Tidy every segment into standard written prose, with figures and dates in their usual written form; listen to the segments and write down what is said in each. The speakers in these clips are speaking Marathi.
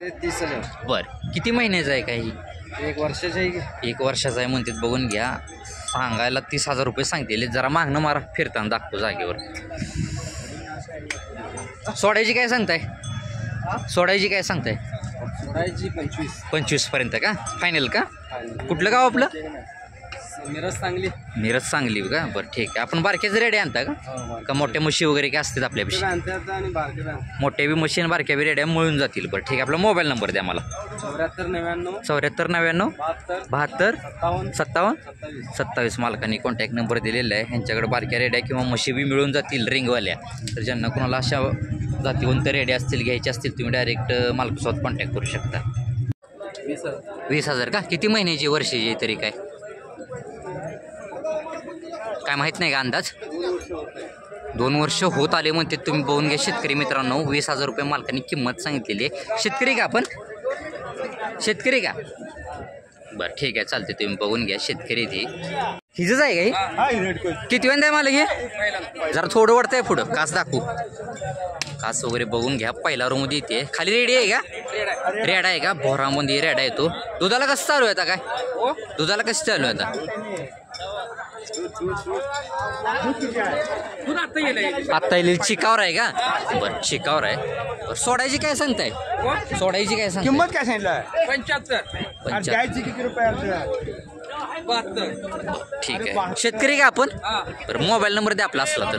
30,000. बर किती महिन्याचं आहे काही? 1 वर्षाचं आहे की? 1 वर्षाचा आहे म्हणतात. बघून घ्या. सांगायला 30,000 रुपये सांगतील. जरा मागणं मारा फिरताना दाखवतो जागेवर. सोडायची काय सांगताय? सोडायची काय सांगताय? सोडायची 25. 25 पर्यंत का? फायनल का? कुठलं गाव आपलं? मिरज सांगली. मिरज सांगली का? बरं ठीक आहे. आपण बारक्याचं रेड्या आणता का मोठ्या म्हशी वगैरे काय असतात आपल्यापेक्षा? आणि बारके मोठ्या बी म्हशी आणि बारक्या बी रेड्या मिळून जातील. बरं ठीक आहे. आपला मोबाईल नंबर द्या मला. 7499 7499 72 57 57 27 मालकांनी कॉन्टॅक्ट नंबर दिलेला आहे. ह्यांच्याकडे बारक्या रेड्या किंवा म्हशी बी मिळून जातील रिंगवाल्या. तर ज्यांना कोणाला अशा जातीवंत रेड्या असतील घ्यायच्या असतील तुम्ही डायरेक्ट मालकासोबत कॉन्टॅक्ट करू शकता. 20,000 का? किती महिन्याची वर्षाची तरी काय काय माहीत नाही का अंदाज? 2 वर्ष होत आले म्हणते. तुम्ही बघून घ्या शेतकरी मित्रांनो. 20,000 रुपये मालकांनी किंमत सांगितलेली आहे. शेतकरी का आपण? शेतकरी का? बरं ठीक आहे चालते. तुम्ही बघून घ्या. शेतकरी ती हिजच आहे का? किती वेळ आहे मला हे? जरा थोडं वाटतंय पुढं. कास दाखवू. कास वगैरे बघून घ्या. पहिला रूममध्ये येते. खाली रेडी आहे का? रेडा आहे का? भोरामध्ये रेडा येतो. दुधाला कसं चालू आहे आता? काय दुधाला कसं चालू आहे आता? आत्ता येईल चिकावर आहे का? बरं चिकावर आहे. बरं सोडायची काय सांगताय? सोडायची काय सांग? किंमत काय सांगितलं? 75. द्यायची किती रुपये? ठीक आहे. शेतकरी का आपण? बरं मोबाईल नंबर द्या आपला असला तर.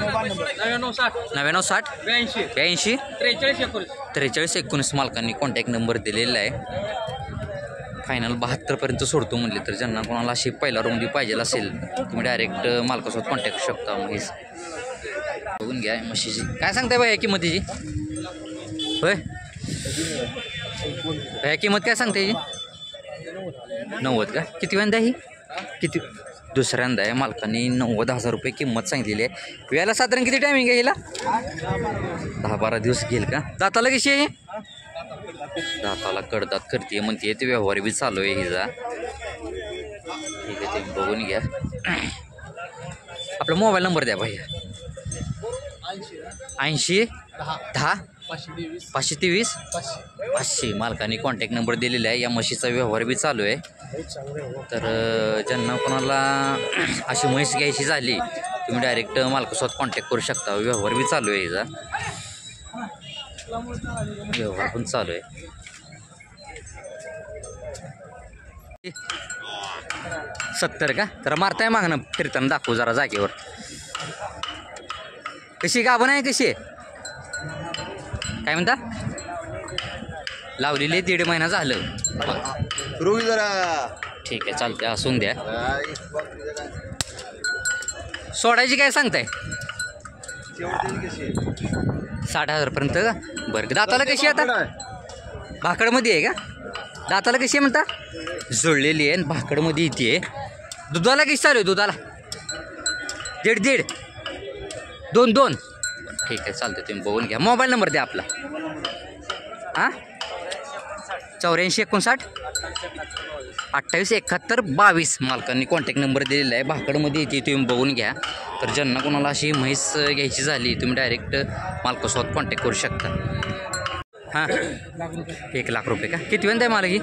99 60 82 43 19 मालकांनी कॉन्टॅक्ट नंबर दिलेला आहे. फायनल 72 पर्यंत सोडतो म्हणले. तर ज्यांना कोणाला अशी पहिला रूम पाहिजे असेल तुम्ही डायरेक्ट मालकासोबत कॉन्टॅक्ट करू शकता. म्हैस बघून घ्या. म्हशीची काय सांगताय बाय किंमतीची? होय ह्या किंमत काय सांगते याची? 90 का? किती वेळा ही? किती दुसऱ्यांदा आहे. मालकांनी 90,000 रुपये किंमत सांगितलेली आहे. वेळेला साधारण किती टायमिंग आहे हिला? 10-12 दिवस घेईल का? दाताला कशी आहे? दाताला कडदात करते म्हणते. ते व्यवहार बी चालू आहे हिचा. ठीक आहे तुम्ही बघून घ्या. आपला मोबाईल नंबर द्या भैया. 80 10 523 500 मालकांनी कॉन्टॅक्ट नंबर दिलेला आहे. या म्हशीचा व्यवहार बी चालू आहे. तर ज्यांना कोणाला अशी म्हैस घ्यायची झाली तुम्ही डायरेक्ट मालकासोबत कॉन्टॅक्ट करू शकता. व्यवहार बी चालू आहे हिचा. व्यवहार पण चालू आहे. 70 का? तर मारताय मागणं फिरताना दाखवू जरा जागेवर. कशी गाभण आहे? कशी आहे काय म्हणता? लावलेली 1.5 महिना झालं. ठीक आहे चालते. असून द्या. सोडायची काय सांगताय? 60,000 पर्यंत का? बरं दाताला कशी आता? भाकडमध्ये आहे का? दाताला कशी आहे म्हणता? जुळलेली आहे आणि भाकडमध्ये येते. दुधाला कशी चालू आहे? दुधाला 1.5 2 ठीक आहे चालते. तुम्ही बघून घ्या. मोबाईल नंबर द्या आपला. 84 59 28 71 22 मालकांनी कॉन्टॅक्ट नंबर दिलेला आहे. भाकडमध्ये येते. तुम्ही बघून घ्या. तर ज्यांना कोणाला अशी म्हैस घ्यायची झाली तुम्ही डायरेक्ट मालकासोबत कॉन्टॅक्ट करू शकता. 1 लाख रुपये का? किती वेळ आहे मला ही?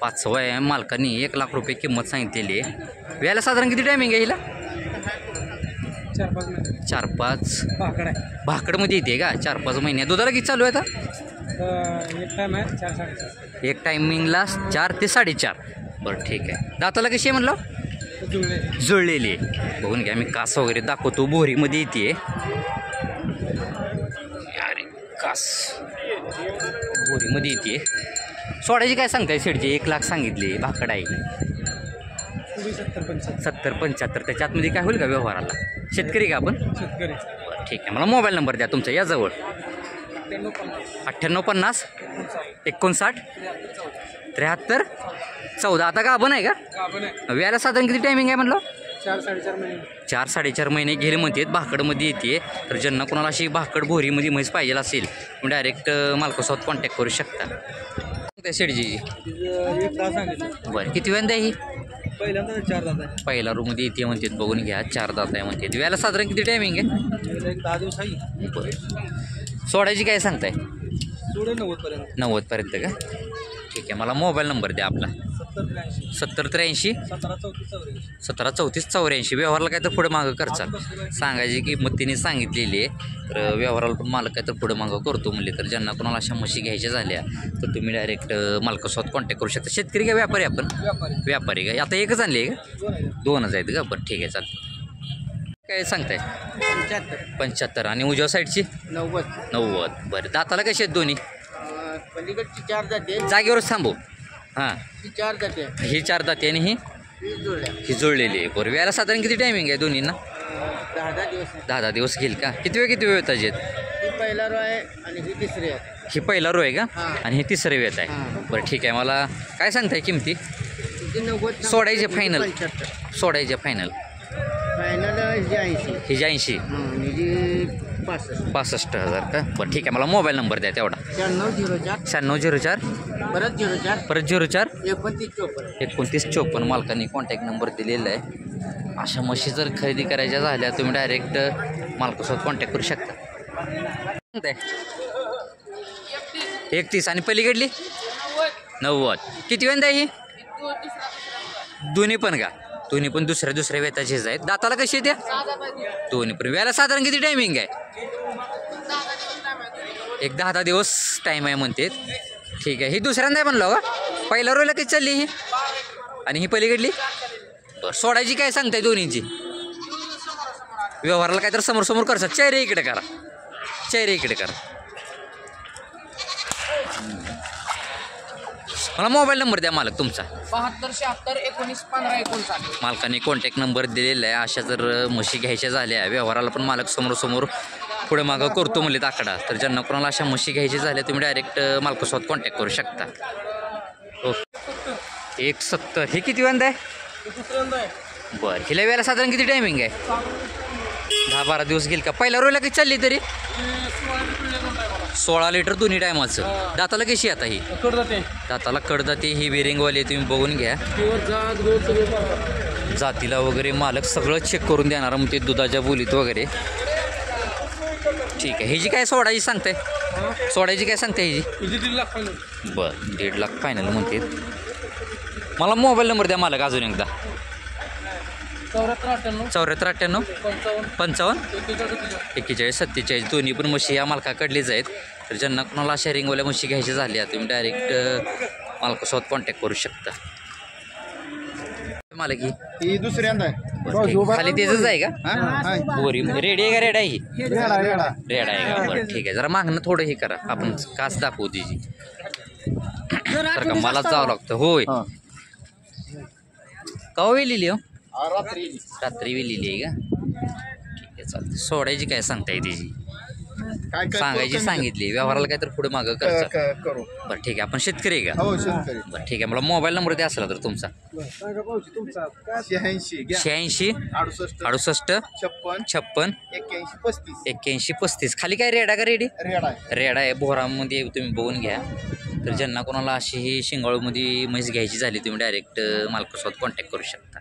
5वा आहे. मालकांनी 1 लाख रुपये किंमत सांगितलेली आहे. वेळेला साधारण किती टायमिंग आहे हिला? 4-5 भाकडमध्ये येते का? 4-5 महिने. दुधाला किती चालू आहे आता? एक टायमिंगला 4 ते 4.5. बरं ठीक आहे. दाताला कशी आहे म्हणलं? जुळलेली आहे. बघून घ्या. मी कास वगैरे दाखवतो. बोरीमध्ये येते. अरे कास बोरीमध्ये येते. सोडायची काय सांगताय? शेडची 1 लाख सांगितली. भाकड आहे 70-75. त्याच्या आतमध्ये काय होईल का व्यवहाराला? शेतकरी का आपण? शेतकरी. ठीक आहे. मला मोबाईल नंबर द्या तुमचा याजवळ. 98 50 59 73 14. आता गाभण आहे का? वेळेला साधारण किती टायमिंग आहे म्हणलं? 4-4.5 महिने गेले म्हणतात. भाकडमध्ये येते. तर ज्यांना कोणाला अशी भाकड बोरीमध्ये म्हैस पाहिजे असेल तुम्ही डायरेक्ट मालकासोबत कॉन्टॅक्ट करू शकता. शेडजी बरं किती वेळ द्या ही? पहिल्यांदा 4 दात आहे. पहिला रूममध्ये येते म्हणतात, बघून घ्या. 4 दात आहे म्हणतात. व्याला साधारण किती टायमिंग आहे? एक 10 दिवस आहे. बरं. सोडायची काय सांगताय? पुढे 90 पर्यंत. 90 पर्यंत का? ठीक आहे. मला मोबाईल नंबर द्या आपला. 70 83 17 34 84. व्यवहाराला काय तर पुढे मागं करचाल. सांगायची किंमत तिने सांगितलेली आहे, तर व्यवहाराला पण मालक काय तर पुढे मागं करतो म्हणले. तर ज्यांना कोणाला अशा म्हशी घ्यायच्या झाल्या तर तुम्ही डायरेक्ट मालकासोबत कॉन्टॅक्ट करू शकता. शेतकरी का व्यापारी? आपण व्यापारी का? आता एकच आणली आहे का? 2च आहेत का? बरं ठीक आहे, चालतं. काय सांगताय? 75. आणि उजव्या साईडची 90. बरं. दाताला कशी आहेत दोन्ही? पलीकडची 4 जाते. जागेवरच थांबू. हां, 4 जाते. ही 4 दाते आणि ही जुळलेली आहे. बरं. व्याला साधारण किती टायमिंग आहे दोन्हींना? 10 दिवस. 10 दिवस घेईल का? किती वेळ येताचे आहेत? ही पहिला रो आहे आणि ही तिसरी आहे. ही पहिला रो आहे का? हां. आणि हे तिसरं वेत आहे. हां. बरं ठीक आहे. मला काय सांगताय किमती? ही 90. सोडायचे फायनल. 75. सोडायचे फायनल. फायनल ही 80. ही 80. ही 65. 65,000 का? बरं ठीक आहे. मला मोबाईल नंबर द्या तेवढा. 9604 9604 परत 04 परत 04 2954. 2954. मालकांनी कॉन्टॅक्ट नंबर दिलेला आहे. अशा म्हशी जर खरेदी करायच्या झाल्या तुम्ही डायरेक्ट मालकासोबत कॉन्टॅक्ट करू शकता. सांगताय 31. आणि पलीकडली 90. किती वेंदा ही? दोन्ही पण का? दोन्ही पण दुसऱ्या वेताचेच आहेत. दाताला कशी आहे त्या? दोन्ही पण. व्याला साधारण किती टायमिंग आहे? एक 10 दिवस टाईम आहे म्हणते. ठीक आहे. ही दुसऱ्यांदा आहे म्हणलं का? पहिला रोला किती चालली ही? आणि ही पलीकडली? बरं. सोडायची काय सांगताय दोन्हींची? व्यवहाराला काय तर समोर करसा. चेहरे इकडे करा. मला मोबाईल नंबर द्या मालक तुमचा. 72 76 19 15 59. मालकाने कॉन्टॅक्ट नंबर दिलेला आहे. अशा जर म्हशी घ्यायच्या झाल्या व्यवहाराला पण मालक समोर पुढे मागं करतो म्हणले आकडा. तर ज्यांना कोणाला अशा म्हशी घ्यायच्या झाल्या तुम्ही डायरेक्ट मालकासोबत कॉन्टॅक्ट करू शकता. ओके. 170. हे किती वेंदा आहे? बरं. हिला वेळेला साधारण किती टायमिंग आहे? 10-12 दिवस घेईल का? पहिल्या रोला किती चालली तरी? 16 लिटर दोन्ही टायमाचं. दाताला कशी आता ही? दाताला कडदाते. ही बेरिंगवाली तुम्ही बघून घ्या. जातीला वगैरे मालक सगळं चेक करून देणार मग ते दुधाच्या बोलीत वगैरे. ठीक आहे. ह्याची काय सोडायची सांगताय? ह्याची? 1.5 लाख फायनल. बरं. 1.5 लाख फायनल म्हणते. मला मोबाईल नंबर द्या मालक अजून एकदा. 74 98 55 41 47. दोन्ही पण म्हशी या मालकाकडलीच आहेत. तर ज्यांना कोणाला अशा रिंगवाल्या म्हशी घ्यायच्या झाल्या तुम्ही डायरेक्ट मालकासोबत कॉन्टॅक्ट करू शकता. मालक ही दुसऱ्यांदा आहे. बरं, ठीक. खाली तेच आहे का? बोरी रेडी आहे का? रेड आहे ही? रेड आहे का? बरं ठीक आहे. जरा मागणं थोडं हे करा. आपण कास दाखवू तिची. तर का मला जावं लागतं. होय. कवा वेलेली हो? रात्री वेलेली आहे का? ठीक आहे, चालतं. सोडायची काय सांगताय तिची? सांगायची सांगितली. व्यवहाराला काय तर पुढे मागं करायचं. करू. बरं ठीक आहे. आपण शेतकरी आहे का? हो शेतकरी. बरं ठीक आहे. मला मोबाईल नंबर द्या असला तर तुमचा. 86 86 68 56 81 35. खाली काय रेडा का? रेडी रेडा आहे. बोरामध्ये तुम्ही बघून घ्या. तर ज्यांना कोणाला अशी ही शिंगाळूमध्ये म्हैस घ्यायची झाली तुम्ही डायरेक्ट मालकासोबत कॉन्टॅक्ट करू शकता.